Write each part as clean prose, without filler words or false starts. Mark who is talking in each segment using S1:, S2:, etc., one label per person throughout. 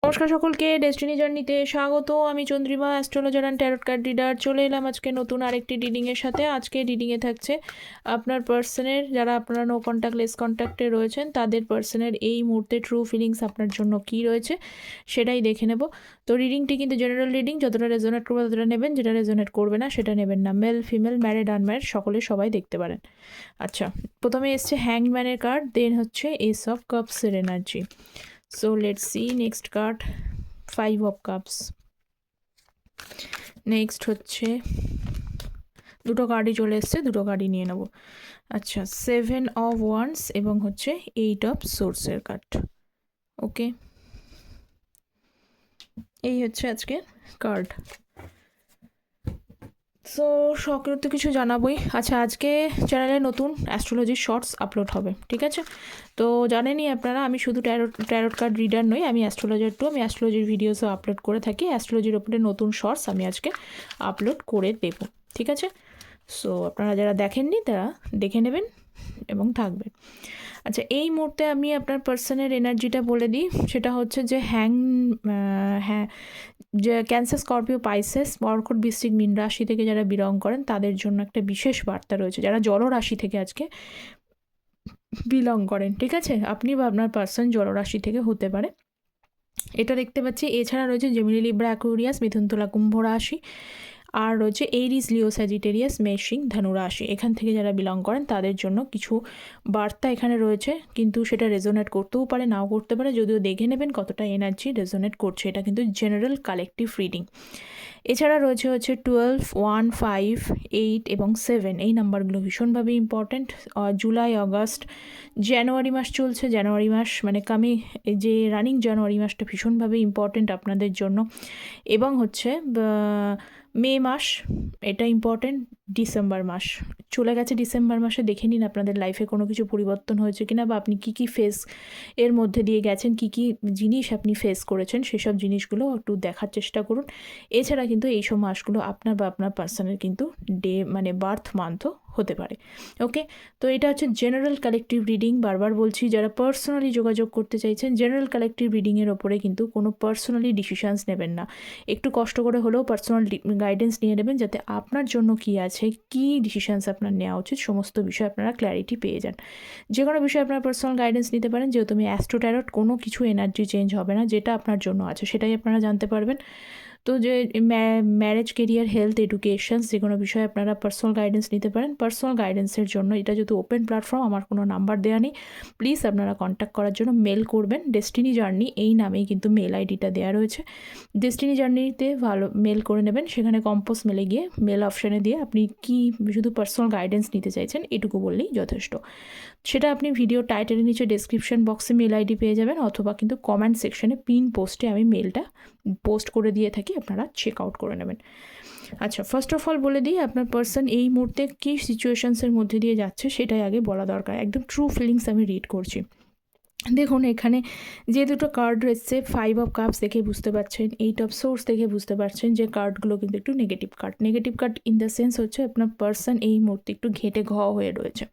S1: নমস্কার সকলকে, ডেস্টিনি জার্নিতে স্বাগত। আমি Chandrima, astrologer and tarot card reader. চলে এলাম আজকে নতুন আরেকটি রিডিংয়ের সাথে। আজকে রিডিংয়ে থাকছে আপনার পার্সনের, যারা আপনারা নো কন্ট্যাক্ট লেস কন্ট্যাক্টে রয়েছেন তাদের পার্সনের এই মুহূর্তে ট্রু ফিলিংস আপনার জন্য কী রয়েছে সেটাই দেখে নেব। তো রিডিংটি কিন্তু জেনারেল রিডিং, যতটা রেজোনেট করবে ততটা নেবেন, যেটা রেজোনেট করবে না সেটা নেবেন না। মেল ফিমেল, ম্যারিড আনম্যারিড সবাই দেখতে পারেন। আচ্ছা, প্রথমে এসছে হ্যাংম্যানের কার্ড, দেন হচ্ছে এস অফ কাপসের energy. So let's see next card, 5 of cups. Next হচ্ছে দুটো কার্ডই চলে এসছে, দুটো কার্ডই নিয়ে নেব। আচ্ছা, 7 of wands এবং হচ্ছে 8 of swords-এর কার্ড। ওকে, এই হচ্ছে আজকে কার্ড। সো শখের তো কিছু জানাবোই। আচ্ছা, আজকে চ্যানেলে নতুন অ্যাস্ট্রোলজির শর্টস আপলোড হবে, ঠিক আছে? তো জানেনই আপনারা, আমি শুধু ট্যারট কার্ড রিডার নই, আমি অ্যাস্ট্রোলজার টু। আমি অ্যাস্ট্রোলজির ভিডিওসও আপলোড করে থাকি। অ্যাস্ট্রোলজির ওপরে নতুন শর্টস আমি আজকে আপলোড করে দেব, ঠিক আছে? সো আপনারা যারা দেখেননি তারা দেখে নেবেন এবং থাকবেন। আচ্ছা, এই মুহূর্তে আমি আপনার পার্সনের এনার্জিটা বলে দিই। সেটা হচ্ছে যে হ্যাঁ, যে ক্যান্সার, স্করপিও, পাইসেস, কর্কট, বৃশ্চিক, মীন রাশি থেকে যারা বিলং করেন তাদের জন্য একটা বিশেষ বার্তা রয়েছে। যারা জলরাশি থেকে আজকে বিলং করেন, ঠিক আছে, আপনি বা আপনার পার্সন জলরাশি থেকে হতে পারে, এটা দেখতে পাচ্ছি। এছাড়া রয়েছে জেমিনি, লিব্রা, অ্যাকুয়ারিয়াস, মিথুন, তুলা, কুম্ভ রাশি, আর রয়েছে এরিস, লিও, স্যাজিটেরিয়াস, মেষ, সিং, ধনু রাশি। এখান থেকে যারা বিলং করেন তাদের জন্য কিছু বার্তা এখানে রয়েছে, কিন্তু সেটা রেজোনেট করতেও পারে, নাও করতে পারে। যদিও দেখে নেবেন কতটা এনার্জি রেজোনেট করছে। এটা কিন্তু জেনারেল কালেকটিভ রিডিং। এছাড়া রয়েছে 12, 1, 5, 8 এবং 7, এই নাম্বারগুলো ভীষণভাবে ইম্পর্ট্যান্ট। জুলাই, আগস্ট, জানুয়ারি মাস চলছে। জানুয়ারি মাস মানে যে রানিং জানুয়ারি মাসটা ভীষণভাবে ইম্পর্ট্যান্ট আপনাদের জন্য। এবং হচ্ছে মে মাস, এটা ইম্পর্ট্যান্ট। ডিসেম্বর মাস চলে গেছে, ডিসেম্বর মাসে দেখে নিন আপনাদের লাইফে কোনো কিছু পরিবর্তন হয়েছে কিনা, বা আপনি কী কী ফেস এর মধ্যে দিয়ে গেছেন, কী কী জিনিস আপনি ফেস করেছেন, সেসব জিনিসগুলো একটু দেখার চেষ্টা করুন। এছাড়া কিন্তু এইসব মাসগুলো আপনার বা আপনার পার্সনের কিন্তু মানে বার্থ মান্থও হতে পারে। ওকে, তো এটা হচ্ছে জেনারেল কালেকটিভ রিডিং। বারবার বলছি, যারা পার্সোনালি যোগাযোগ করতে চাইছেন জেনারেল কালেকটিভ রিডিংয়ের ওপরে কিন্তু কোনো পার্সোনালি ডিসিশানস নেবেন না। একটু কষ্ট করে হলেও পার্সোনাল গাইডেন্স নিয়ে নেবেন, যাতে আপনার জন্য কী আছে, কী ডিসিশানস আপনার নেওয়া উচিত, সমস্ত বিষয়ে আপনারা ক্ল্যারিটি পেয়ে যান। যে কোনো বিষয়ে আপনারা পার্সোনাল গাইডেন্স নিতে পারেন। যেহেতু আমি অ্যাস্ট্রো ট্যারট, কোনো কিছু এনার্জি চেঞ্জ হবে না, যেটা আপনার জন্য আছে সেটাই আপনারা জানতে পারবেন। তো যে ম্যারেজ, কেরিয়ার, হেলথ, এডুকেশনস, যে কোনো বিষয়ে আপনারা পার্সোনাল গাইডেন্স নিতে পারেন। পার্সোনাল গাইডেন্সের জন্য এটা যেহেতু ওপেন প্ল্যাটফর্ম, আমার কোনো নাম্বার দেওয়া নেই, প্লিজ আপনারা কন্ট্যাক্ট করার জন্য মেল করবেন। ডেস্টিনি জার্নি এই নামেই কিন্তু মেল আইডিটা দেওয়া রয়েছে। ডেস্টিনি জার্নিতে ভালো মেল করে নেবেন, সেখানে কম্পোজ মেলে গিয়ে মেল অপশানে দিয়ে আপনি কি শুধু পার্সোনাল গাইডেন্স নিতে চাইছেন এটুকু বললেই যথেষ্ট। সেটা আপনি ভিডিও টাইটেলের নিচে ডেসক্রিপশন বক্সে মেল আইডি পেয়ে যাবেন, অথবা কিন্তু কমেন্ট সেকশনে পিন পোস্টে আমি মেলটা পোস্ট করে দিয়ে থাকি, আপনারা চেক আউট করে নেবেন। আচ্ছা, ফার্স্ট অফ অল বলে দিই, আপনার পার্সন এই মুহূর্তে কী সিচুয়েশনসের মধ্যে দিয়ে যাচ্ছে সেটাই আগে বলা দরকার। একদম ট্রু ফিলিংস আমি রিড করছি। দেখুন, এখানে যে দুটো কার্ড রয়েছে, 5 অফ কাপস দেখে বুঝতে পারছেন, 8 অফ সোর্স দেখে বুঝতে পারছেন যে কার্ডগুলো কিন্তু একটু negative card. Negative card in the sense হচ্ছে আপনার পার্সন এই মুহূর্তে একটু ঘেঁটে ঘাওয়া হয়ে রয়েছে।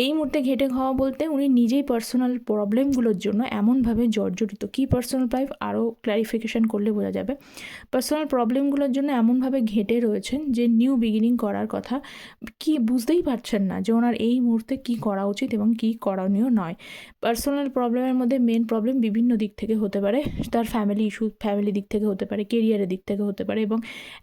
S1: এই মুহূর্তে ঘেঁটে খাওয়া বলতে উনি নিজেই পার্সোনাল প্রবলেমগুলোর জন্য এমনভাবে জর্জরিত। কী পার্সোনাল লাইফ আরও ক্ল্যারিফিকেশান করলে বোঝা যাবে। পার্সোনাল প্রবলেমগুলোর জন্য এমনভাবে ঘেঁটে রয়েছেন যে নিউ বিগিনিং করার কথা কি বুঝতেই পারছেন না যে ওনার এই মুহূর্তে কী করা উচিত এবং কী করণীয় নয়। পার্সোনাল প্রবলেমের মধ্যে মেন প্রবলেম বিভিন্ন দিক থেকে হতে পারে। তার ফ্যামিলি ইস্যু, ফ্যামিলি দিক থেকে হতে পারে, কেরিয়ারের দিক থেকে হতে পারে, এবং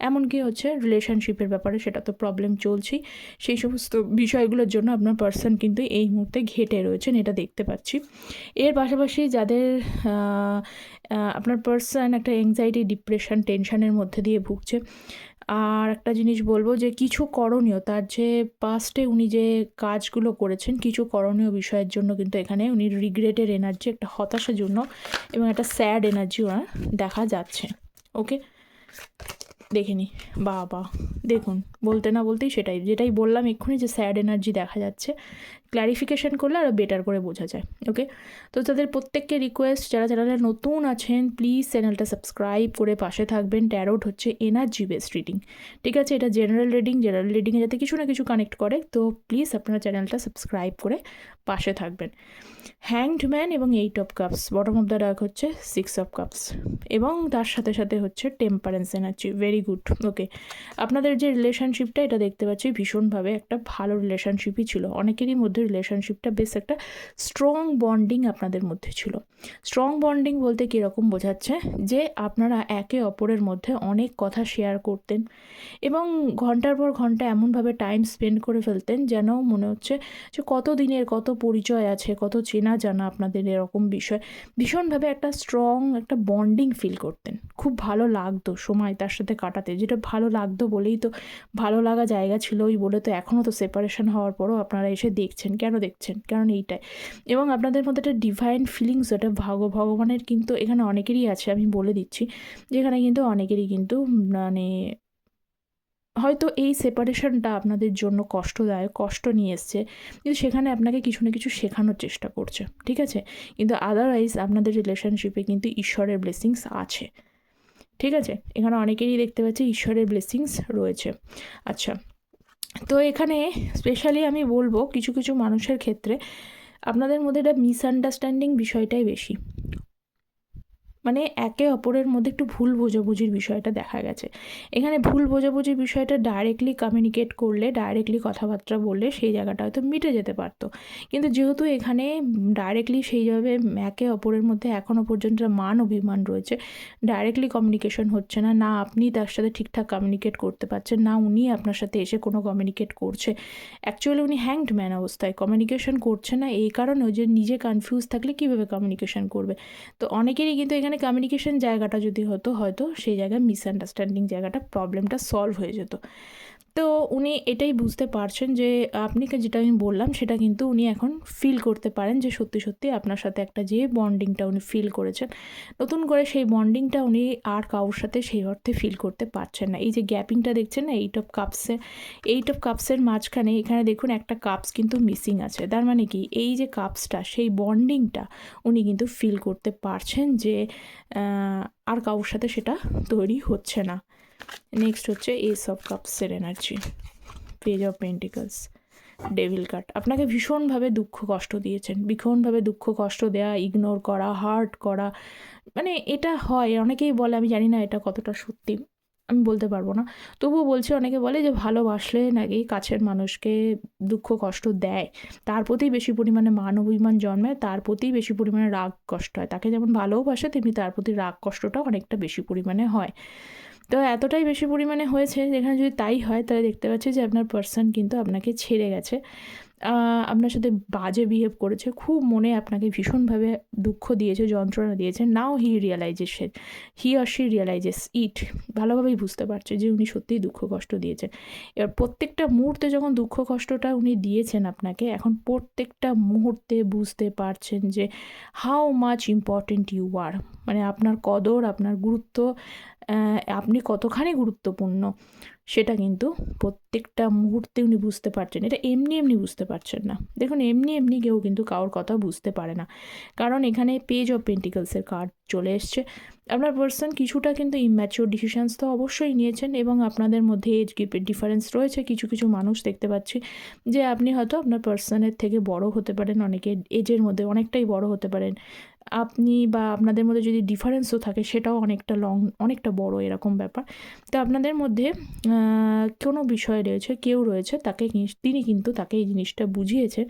S1: এমনকি হচ্ছে রিলেশনশিপের ব্যাপারে সেটা তো প্রবলেম চলছেই। সেই সমস্ত বিষয়গুলোর জন্য আপনার পার্সন কিন্তু এই মুহূর্তে ঘেঁটে রয়েছেন, এটা দেখতে পাচ্ছি। এর পাশাপাশি যাদের আপনার পার্সন একটা অ্যাংজাইটি, ডিপ্রেশন, টেনশনের মধ্যে দিয়ে ভুগছে। আর একটা জিনিস বলবো যে কিছু করণীয়, তার যে পাস্টে উনি যে কাজগুলো করেছেন, কিছু করণীয় বিষয়ের জন্য কিন্তু এখানে উনি রিগ্রেটের এনার্জি, একটা হতাশার জন্য এবং একটা স্যাড এনার্জি ওনার দেখা যাচ্ছে। ওকে, দেখে নি। বাবা, দেখুন, বলতে না বলতেই যেটাই বললাম এক্ষুনি, যে স্যাড এনার্জি দেখা যাচ্ছে। ক্ল্যারিফিকেশান করলে আরও বেটার করে বোঝা যায়। ওকে, তো তাদের প্রত্যেককে রিকোয়েস্ট, যারা চ্যানেলে নতুন আছেন প্লিজ চ্যানেলটা সাবস্ক্রাইব করে পাশে থাকবেন। ট্যারোট হচ্ছে এনার্জি বেসড রিডিং, ঠিক আছে? এটা জেনারেল রিডিংয়ে যাতে কিছু না কিছু কানেক্ট করে, তো প্লিজ আপনারা চ্যানেলটা সাবস্ক্রাইব করে পাশে থাকবেন। হ্যাংড ম্যান এবং 8 of cups, bottom of the ডাক হচ্ছে 6 অফ কাপস, এবং তার সাথে সাথে হচ্ছে temperance energy. Very good. Okay, আপনাদের যে রিলেশনশিপটা এটা দেখতে পাচ্ছি ভীষণভাবে একটা ভালো রিলেশনশিপই ছিল। অনেকেরই মধ্যে রিলেশনশিপটা বেশ একটা স্ট্রং বন্ডিং আপনাদের মধ্যে ছিল। স্ট্রং বন্ডিং বলতে কীরকম বোঝাচ্ছে, যে আপনারা একে অপরের মধ্যে অনেক কথা শেয়ার করতেন এবং ঘন্টার পর ঘন্টা এমনভাবে টাইম স্পেন্ড করে ফেলতেন যেন মনে হচ্ছে যে কত দিনের কত পরিচয় আছে, কত চেনা জানা আপনাদের, এরকম বিষয়। ভীষণভাবে একটা স্ট্রং একটা বন্ডিং ফিল করতেন, খুব ভালো লাগতো সময় তার সাথে কাটাতে। যেটা ভালো লাগতো বলেই তো, ভালো লাগা জায়গা ছিলই বলে তো এখনও তো সেপারেশন হওয়ার পরও আপনারা এসে দেখছেন। কেন দেখছেন? কারণ এইটাই। এবং আপনাদের মধ্যে একটা ডিভাইন ফিলিংস, এটা ভগবানের কিন্তু এখানে অনেকেরই আছে, আমি বলে দিচ্ছি, যেখানে কিন্তু অনেকেরই কিন্তু মানে হয়তো এই সেপারেশনটা আপনাদের জন্য কষ্টদায়ক, কষ্ট নিয়ে এসছে, কিন্তু সেখানে আপনাকে কিছু না কিছু শেখানোর চেষ্টা করছে, ঠিক আছে? কিন্তু আদারওয়াইজ আপনাদের রিলেশনশিপে কিন্তু ঈশ্বরের ব্লেসিংস আছে, ঠিক আছে? এখানে অনেকেরই দেখতে পাচ্ছি ঈশ্বরের ব্লেসিংস রয়েছে। আচ্ছা, তো এখানে স্পেশালি আমি বলবো কিছু কিছু মানুষের ক্ষেত্রে আপনাদের মধ্যে একটা মিসআন্ডারস্ট্যান্ডিং বিষয়টাই বেশি, মানে একে অপরের মধ্যে একটু ভুল বোঝাবুঝির বিষয়টা দেখা গেছে। এখানে ভুল বোঝাবুঝির বিষয়টা ডাইরেক্টলি কমিউনিকেট করলে, ডাইরেক্টলি কথাবার্তা বললে সেই জায়গাটা হয়তো মিটে যেতে পারতো। কিন্তু যেহেতু এখানে ডাইরেক্টলি সেইভাবে একে অপরের মধ্যে এখনও পর্যন্ত মান অভিমান রয়েছে, ডাইরেক্টলি কমিউনিকেশন হচ্ছে না, না আপনি তার সাথে ঠিকঠাক কমিউনিকেট করতে পারছেন, না উনি আপনার সাথে এসে কোনো কমিউনিকেট করছে। অ্যাকচুয়ালি উনি হ্যাংড ম্যান অবস্থায় কমিউনিকেশন করছে না, এই কারণে যে নিজে কনফিউজ থাকলে কীভাবে কমিউনিকেশন করবে। তো অনেকেরই কিন্তু এখানে কমিউনিকেশন জায়গাটা যদি হতো, হয়তো সেই জায়গায় মিসআন্ডারস্ট্যান্ডিং জায়গাটা, প্রবলেমটা সলভ হয়ে যেত। তো উনি এটাই বুঝতে পারছেন যে আপনাকে যেটা আমি বললাম সেটা কিন্তু উনি এখন ফিল করতে পারেন, যে সত্যি সত্যি আপনার সাথে একটা যে বন্ডিংটা উনি ফিল করেছেন, নতুন করে সেই বন্ডিংটা উনি আর কারোর সাথে সেই অর্থে ফিল করতে পারছেন না। এই যে গ্যাপিংটা দেখছেন না 8 অফ কাপসের মাঝখানে, এখানে দেখুন একটা কাপস কিন্তু মিসিং আছে। তার মানে কি, এই যে কাপসটা, সেই বন্ডিংটা উনি কিন্তু ফিল করতে পারছেন যে আর কারোর সাথে সেটা তৈরি হচ্ছে না। নেক্সট হচ্ছে এস অফ কাপসের energy, page of pentacles, devil card. আপনাকে ভীষণভাবে দুঃখ কষ্ট দিয়েছেন, ভীষণভাবে দুঃখ কষ্ট দেওয়া, ইগনোর করা, হার্ট করা, মানে এটা হয়। অনেকেই বলে, আমি জানি না এটা কতটা সত্যি, আমি বলতে পারবো না, তবুও বলছি, অনেকে বলে যে ভালোবাসলে নাকি কাছের মানুষকে দুঃখ কষ্ট দেয়, তার প্রতি বেশি পরিমাণে মান অভিমান জন্মায়, তার প্রতি বেশি পরিমাণে রাগ কষ্ট হয়। তাকে যেমন ভালোবাসে তেমনি তার প্রতি রাগ কষ্টটাও অনেকটা বেশি পরিমাণে হয়। তো এতটাই বেশি পরিমাণে হয়েছে, যেখানে যদি তাই হয় তাহলে দেখতে পাচ্ছি যে আপনার পার্সন কিন্তু আপনাকে ছেড়ে গেছে, আপনার সাথে বাজে বিহেভ করেছে, খুব মনে আপনাকে ভীষণভাবে দুঃখ দিয়েছে, যন্ত্রণা দিয়েছে। নাও হি অর শি রিয়েলাইজেস ইট, ভালোভাবেই বুঝতে পারছে যে উনি সত্যিই দুঃখ কষ্ট দিয়েছেন। এবার প্রত্যেকটা মুহূর্তে যখন দুঃখ কষ্টটা উনি দিয়েছেন আপনাকে, এখন প্রত্যেকটা মুহূর্তে বুঝতে পারছেন যে how much important you are, মানে আপনার কদর, আপনার গুরুত্ব, আপনি কতখানি গুরুত্বপূর্ণ, সেটা কিন্তু প্রত্যেকটা মুহূর্তে উনি বুঝতে পারছেন। এটা এমনি এমনি বুঝতে পারছেন না। দেখুন, এমনি এমনি কেউ কিন্তু কারোর কথা বুঝতে পারে না, কারণ এখানে পেজ অফ পেন্টিকলসের কার্ড চলে এসছে। আপনার পার্সন কিছুটা কিন্তু ইম্যাচিওর ডিসিশনস তো অবশ্যই নিয়েছেন, এবং আপনাদের মধ্যে এজ গ্রুপের ডিফারেন্স রয়েছে। কিছু কিছু মানুষ দেখতে পাচ্ছি যে আপনি হয়তো আপনার পার্সনের থেকে বড় হতে পারেন, অনেকে এজের মধ্যে অনেকটাই বড় হতে পারেন আপনি, বা আপনাদের মধ্যে যদি ডিফারেন্সও থাকে সেটাও অনেকটা বড়, এরকম ব্যাপার। তো আপনাদের মধ্যে কোনো বিষয় রয়েছে, কেউ রয়েছে, তিনি কিন্তু তাকে এই জিনিসটা বুঝিয়েছে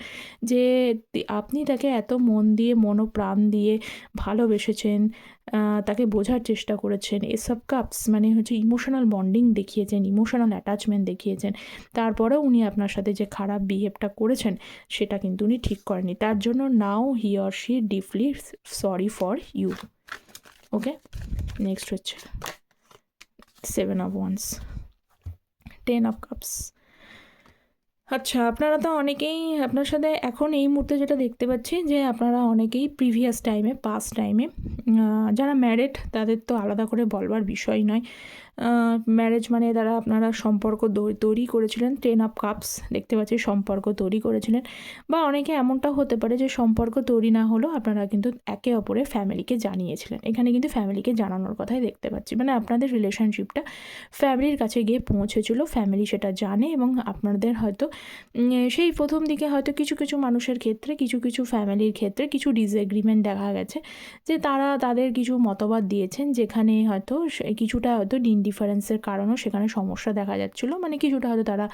S1: যে আপনি তাকে এত মন দিয়ে, মনোপ্রাণ দিয়ে ভালোবেসেছেন, তাকে বোঝার চেষ্টা করেছেন। এসব কাপস মানে হচ্ছে ইমোশনাল বন্ডিং দেখিয়েছেন, ইমোশনাল অ্যাটাচমেন্ট দেখিয়েছেন, তারপরেও উনি আপনার সাথে যে খারাপ বিহেভটা করেছেন সেটা কিন্তু উনি ঠিক করেনি। তার জন্য now he or she deeply sorry for you. Okay, next হচ্ছে 7 অফ ওয়ান্স, 10 অফ কাপস। আচ্ছা, আপনারা তো অনেকেই, আপনার সাথে এখন এই মুহূর্তে যেটা দেখতে পাচ্ছি যে আপনারা অনেকেই প্রিভিয়াস টাইমে, পাস্ট টাইমে যারা ম্যারিড তাদের তো আলাদা করে বলবার বিষয় নয়। ম্যারেজ মানে তারা আপনারা সম্পর্ক তৈরি করেছিলেন, 10 অফ কাপস দেখতে পাচ্ছি, সম্পর্ক তৈরি করেছিলেন। বা অনেকে এমনটাও হতে পারে যে সম্পর্ক তৈরি না হলেও আপনারা কিন্তু একে অপরের ফ্যামিলিকে জানিয়েছিলেন। এখানে কিন্তু ফ্যামিলিকে জানানোর কথাই দেখতে পাচ্ছি, মানে আপনাদের রিলেশনশিপটা ফ্যামিলির কাছে গিয়ে পৌঁছেছিল, ফ্যামিলি সেটা জানে। এবং আপনাদের হয়তো সেই প্রথম দিকে হয়তো কিছু কিছু মানুষের ক্ষেত্রে, কিছু কিছু ফ্যামিলির ক্ষেত্রে কিছু ডিসএগ্রিমেন্ট দেখা গেছে, যে তারা তাদের কিছু মতবাদ দিয়েছেন, যেখানে হয়তো কিছুটা হয়তো ডিফারেন্সের কারণেও সেখানে সমস্যা দেখা যাচ্ছিলো। মানে কিছুটা হয়তো তারা,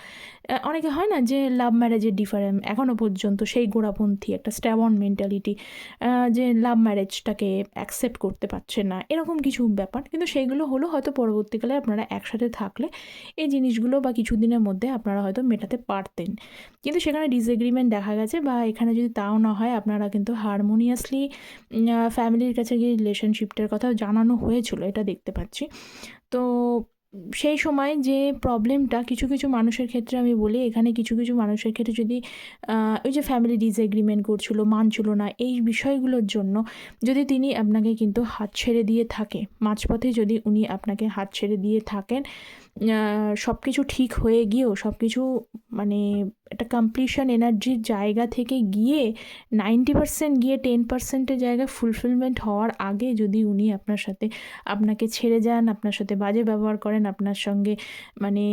S1: অনেকে হয় না যে লাভ ম্যারেজের ডিফারেন্স এখনও পর্যন্ত সেই গোড়াপন্থী একটা স্ট্যাবন মেন্টালিটি, যে লাভ ম্যারেজটাকে অ্যাকসেপ্ট করতে পারছে না, এরকম কিছু ব্যাপার। কিন্তু সেইগুলো হলো হয়তো পরবর্তীকালে আপনারা একসাথে থাকলে এই জিনিসগুলো বা কিছু দিনের মধ্যে আপনারা হয়তো মেটাতে পারতেন। কিন্তু সেখানে ডিসএগ্রিমেন্ট দেখা গেছে, বা এখানে যদি তাও না হয় আপনারা কিন্তু হারমোনিয়াসলি ফ্যামিলির কাছে গিয়ে রিলেশনশিপটার কথা জানানো হয়েছিল, এটা দেখতে পাচ্ছি। তো সেই সময় যে প্রবলেমটা কিছু কিছু মানুষের ক্ষেত্রে আমি বলি, এখানে কিছু কিছু মানুষের ক্ষেত্রে যদি ওই যে ফ্যামিলি ডিসএগ্রিমেন্ট করছিল, মানছিল না, এই বিষয়গুলোর জন্য যদি তিনি আপনাকে কিন্তু হাত ছেড়ে দিয়ে থাকে, মাঝপথে যদি উনি আপনাকে হাত ছেড়ে দিয়ে থাকেন, সব কিছু ঠিক হয়ে গিয়েও সব কিছু মানে একটা কমপ্লিশন এনার্জির জায়গা থেকে গিয়ে 90% গিয়ে 10%-এর জায়গায় ফুলফিলমেন্ট হওয়ার আগে যদি উনি আপনার সাথে আপনাকে ছেড়ে যান, আপনার সাথে বাজে ব্যবহার করেন, আপনার সঙ্গে মানে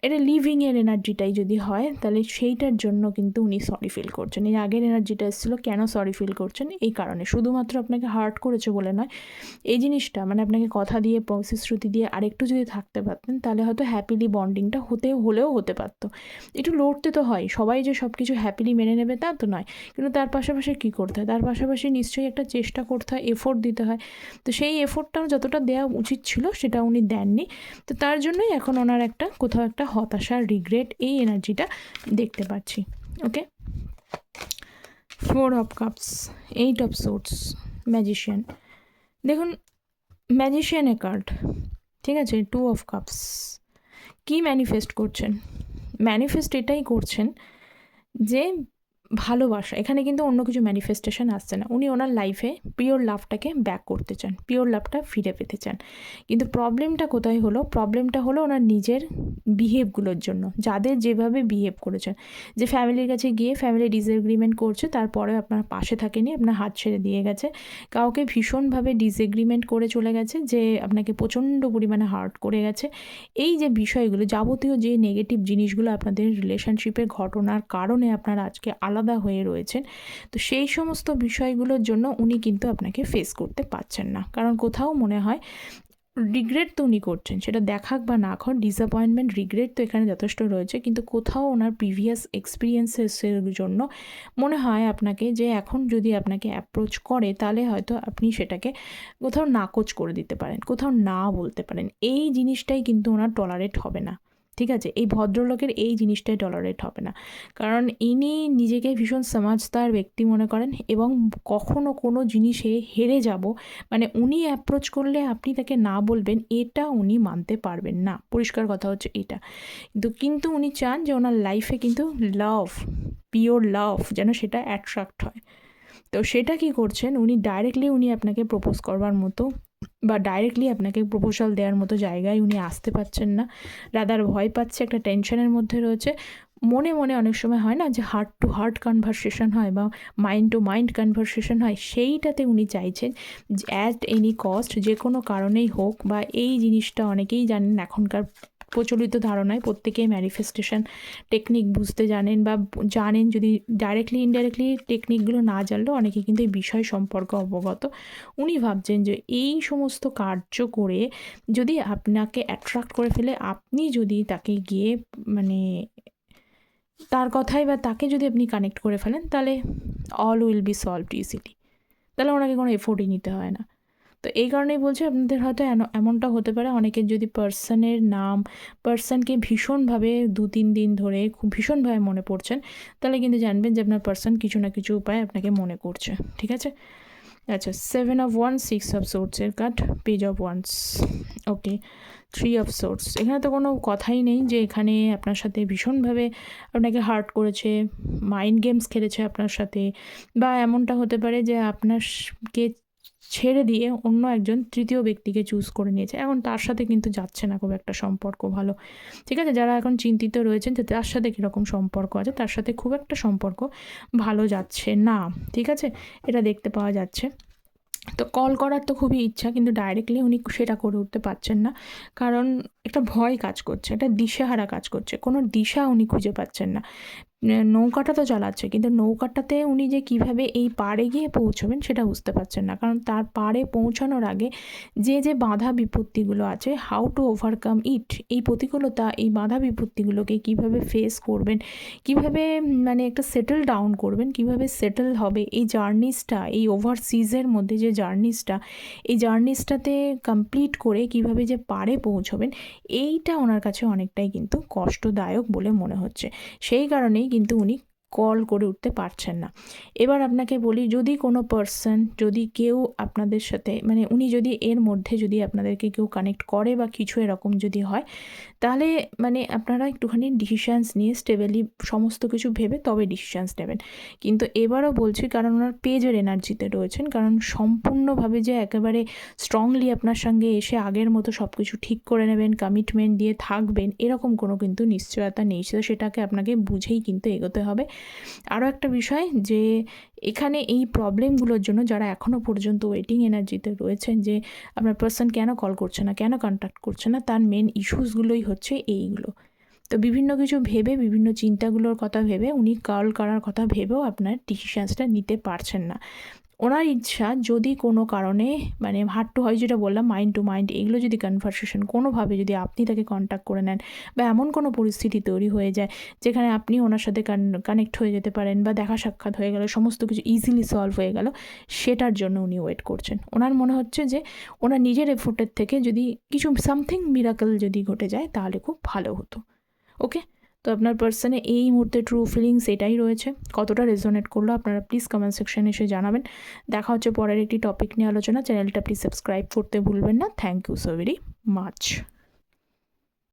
S1: এটা লিভিংয়ের এনার্জিটাই যদি হয়, তাহলে সেইটার জন্য কিন্তু উনি সরি ফিল করছেন। এই আগের এনার্জিটা এসেছিলো, কেন সরি ফিল করছেন? এই কারণে, শুধুমাত্র আপনাকে হার্ট করেছে বলে নয়। এই জিনিসটা মানে আপনাকে কথা দিয়ে, প্রতিশ্রুতি দিয়ে আরেকটু যদি থাকতে পারতেন, তাহলে হয়তো হ্যাপিলি বন্ডিংটা হলেও হতে পারতো। একটু লড়তে তো হয়, সবাই যে সব কিছু হ্যাপিলি মেনে নেবে তা তো নয়। কিন্তু তার পাশাপাশি কী করতে হয়? তার পাশাপাশি নিশ্চয়ই একটা চেষ্টা করতে হয়, এফোর্ট দিতে হয়। তো সেই এফোর্টটাও যতটা দেওয়া উচিত ছিল সেটা উনি দেননি। তো তার জন্যই এখন ওনার একটা কোথাও একটা হতাশা, রিগ্রেট, এই এনার্জিটা দেখতে পাচ্ছি। ওকে, 4 of cups, 8 of swords, magician. দেখুন, ম্যাজিশিয়ানের কার্ড, ঠিক আছে, 2 অফ কাপস। কি ম্যানিফেস্ট করছেন? ম্যানিফেস্ট এটাই করছেন যে ভালোবাসা, এখানে কিন্তু অন্য কিছু ম্যানিফেস্টেশন আসছে না। উনি ওনার লাইফে পিওর লাভটাকে ব্যাক করতে চান, পিওর লাভটা ফিরে পেতে চান। কিন্তু প্রবলেমটা কোথায় হলো? প্রবলেমটা হলো ওনার নিজের বিহেভগুলোর জন্য, যাদের যেভাবে বিহেভ করেছেন, যে ফ্যামিলির কাছে গিয়ে ফ্যামিলি ডিসএগ্রিমেন্ট করছে, তারপরেও আপনার পাশে থাকেনি, আপনার হাত ছেড়ে দিয়ে গেছে, কাউকে ভীষণভাবে ডিসএগ্রিমেন্ট করে চলে গেছে, যে আপনাকে প্রচণ্ড পরিমাণে হার্ট করে গেছে। এই যে বিষয়গুলো, যাবতীয় যে নেগেটিভ জিনিসগুলো আপনাদের রিলেশনশিপের ঘটনার কারণে আপনারা আজকে আলাদা হয়ে রয়েছেন, তো সেই সমস্ত বিষয়গুলোর জন্য উনি কিন্তু আপনাকে ফেস করতে পারছেন না। কারণ কোথাও মনে হয় রিগ্রেট তো উনি করছেন, সেটা দেখাক বা না খাক, ডিসঅ্যাপয়েন্টমেন্ট, রিগ্রেট তো এখানে যথেষ্ট রয়েছে। কিন্তু কোথাও ওনার প্রিভিয়াস এক্সপিরিয়েন্সেসের জন্য মনে হয় আপনাকে, যে এখন যদি আপনাকে অ্যাপ্রোচ করে তাহলে হয়তো আপনি সেটাকে কোথাও নাকচ করে দিতে পারেন, কোথাও না বলতে পারেন। এই জিনিসটাই কিন্তু ওনার টলারেট হবে না, ঠিক আছে? এই ভদ্রলোকের এই জিনিসটাই টলারেট হবে না। কারণ ইনি নিজেকে ভীষণ সমাজদার ব্যক্তি মনে করেন, এবং কখনো কোনো জিনিসে হেরে যাব, মানে উনি অ্যাপ্রোচ করলে আপনি তাকে না বলবেন, এটা উনি মানতে পারবেন না। পরিষ্কার কথা হচ্ছে এটা। কিন্তু উনি চান যে ওনার লাইফে কিন্তু লাভ, পিওর লাভ যেন সেটা অ্যাট্রাক্ট হয়। তো সেটা কি করছেন উনি? ডাইরেক্টলি উনি আপনাকে প্রপোজ করবার মতো বা ডাইরেক্টলি আপনাকে প্রপোজাল দেওয়ার মতো জায়গায় উনি আসতে পারছেন না। রাদার ভয় পাচ্ছে, একটা টেনশনের মধ্যে রয়েছে। মনে মনে অনেক সময় হয় না যে হার্ট টু হার্ট কনভারসেশন হয় বা মাইন্ড টু মাইন্ড কনভারসেশন হয়, সেইটাতে উনি চাইছেন অ্যাট এনি কস্ট, যে কোনো কারণেই হোক। বা এই জিনিসটা অনেকেই জানেন, এখনকার প্রচলিত ধারণায় প্রত্যেকেই ম্যানিফেস্টেশন টেকনিক বুঝতে জানেন, বা জানেন, যদি ডাইরেক্টলি ইনডাইরেক্টলি টেকনিকগুলো না জানলেও অনেকে কিন্তু এই বিষয় সম্পর্কে অবগত। উনি ভাবছেন যে এই সমস্ত কার্য করে যদি আপনাকে অ্যাট্রাক্ট করে ফেলে, আপনি যদি তাকে গিয়ে মানে তার কথায় বা তাকে যদি আপনি কানেক্ট করে ফেলেন, তাহলে all will be solved easily. তাহলে ওনাকে কোনো এফোর্টই নিতে হয় না। তো এই কারণেই বলছি, আপনাদের হয়তো এমনটা হতে পারে, অনেকের যদি পার্সনকে ভীষণভাবে 2-3 দিন ধরে খুব ভীষণভাবে মনে পড়ছেন, তাহলে কিন্তু জানবেন যে আপনার পার্সন কিছু না কিছু উপায়ে আপনাকে মনে করছে, ঠিক আছে? আচ্ছা, 7 অফ ওয়ান্স, 6 অফ সোর্সের card, page of wands, okay, 3 of swords. এখানে তো কোনো কথাই নেই যে এখানে আপনার সাথে ভীষণভাবে আপনাকে হার্ট করেছে, মাইন্ড গেমস খেলেছে আপনার সাথে, বা এমনটা হতে পারে যে আপনাকে ছেড়ে দিয়ে অন্য একজন তৃতীয় ব্যক্তিকে চুজ করে নিয়েছে। এখন তার সাথে কিন্তু যাচ্ছে না খুব একটা সম্পর্ক ভালো, ঠিক আছে? যারা এখন চিন্তিত রয়েছেন যে তার সাথে কীরকম সম্পর্ক আছে, তার সাথে খুব একটা সম্পর্ক ভালো যাচ্ছে না, ঠিক আছে? এটা দেখতে পাওয়া যাচ্ছে। তো কল করার তো খুবই ইচ্ছা, কিন্তু ডাইরেক্টলি উনি সেটা করে উঠতে পারছেন না, কারণ একটা ভয় কাজ করছে, একটা দিশেহারা কাজ করছে, কোনো দিশা উনি খুঁজে পাচ্ছেন না। নৌকাটা তো চালাচ্ছে, কিন্তু নৌকাটাতে উনি যে কিভাবে এই পাড়ে গিয়ে পৌঁছবেন সেটা বুঝতে পারছেন না, কারণ তার পাড়ে পৌঁছানোর আগে যে বাধা বিপত্তিগুলো আছে, হাউ টু ওভারকাম ইট, এই প্রতিকূলতা, এই বাধা বিপত্তিগুলোকে কিভাবে ফেস করবেন, কিভাবে মানে একটা সেটেল ডাউন করবেন, কিভাবে সেটেল হবে, এই জার্নিসটা, এই ওভারসিজের মধ্যে যে জার্নিসটা, এই জার্নিসটাতে কমপ্লিট করে কিভাবে যে পাড়ে পৌঁছবেন, এইটা ওনার কাছে অনেকটাই কিন্তু কষ্টদায়ক বলে মনে হচ্ছে। সেই কারণেই কিন্তু উনি কল করে উঠতে পারছেন না। এবার আপনাকে বলি, যদি কোনো পার্সন, যদি কেউ আপনাদের সাথে মানে উনি যদি এর মধ্যে যদি আপনাদেরকে কেউ কানেক্ট করে বা কিছু এরকম যদি হয়, তাহলে মানে আপনারা একটুখানি ডিসিশানস নিয়ে স্টেবেলি সমস্ত কিছু ভেবে তবে ডিসিশানস নেবেন। কিন্তু এবারও বলছি, কারণ ওনার পেজের এনার্জিতে রয়েছেন, কারণ সম্পূর্ণভাবে যে একেবারে স্ট্রংলি আপনার সঙ্গে এসে আগের মতো সব কিছু ঠিক করে নেবেন, কমিটমেন্ট দিয়ে থাকবেন, এরকম কোনো কিন্তু নিশ্চয়তা নেই। সেটাকে আপনাকে বুঝেই কিন্তু এগোতে হবে। আরও একটা বিষয়, যে এখানে এই প্রবলেমগুলোর জন্য যারা এখনও পর্যন্ত ওয়েটিং এনার্জিতে রয়েছেন, যে আপনার পার্সন কেন কল করছে না, কেন কন্ট্যাক্ট করছে না, তার মেন ইস্যুসগুলোই হচ্ছে এইগুলো। তো বিভিন্ন কিছু ভেবে, বিভিন্ন চিন্তাগুলোর কথা ভেবে উনি কল করার কথা ভেবেও আপনার ডিসিশানসটা নিতে পারছেন না। ওনার ইচ্ছা, যদি কোনো কারণে মানে হার্ট টু হয়, যেটা বললাম মাইন্ড টু মাইন্ড, এগুলো যদি কনভারসেশন কোনোভাবে যদি আপনি তাকে কন্ট্যাক্ট করে নেন, বা এমন কোনো পরিস্থিতি তৈরি হয়ে যায় যেখানে আপনি ওনার সাথে কানেক্ট হয়ে যেতে পারেন, বা দেখা সাক্ষাৎ হয়ে গেল, সমস্ত কিছু ইজিলি সলভ হয়ে গেল, সেটার জন্য উনি ওয়েট করছেন। ওনার মনে হচ্ছে যে ওনার নিজের এফোর্টের থেকে যদি কিছু সামথিং মিরাকল যদি ঘটে যায়, তাহলে খুব ভালো হতো। ওকে, তো আপনার পার্সনে এই মুহূর্তে ট্রু ফিলিংস এটাই রয়েছে। কতটা রেজোনেট করলো আপনারা প্লিজ কমেন্ট সেকশনে এসে জানাবেন। দেখা হচ্ছে পরের একটি টপিক নিয়ে আলোচনা। চ্যানেলটা প্লিজ সাবস্ক্রাইব করতে ভুলবেন না। Thank you so very much.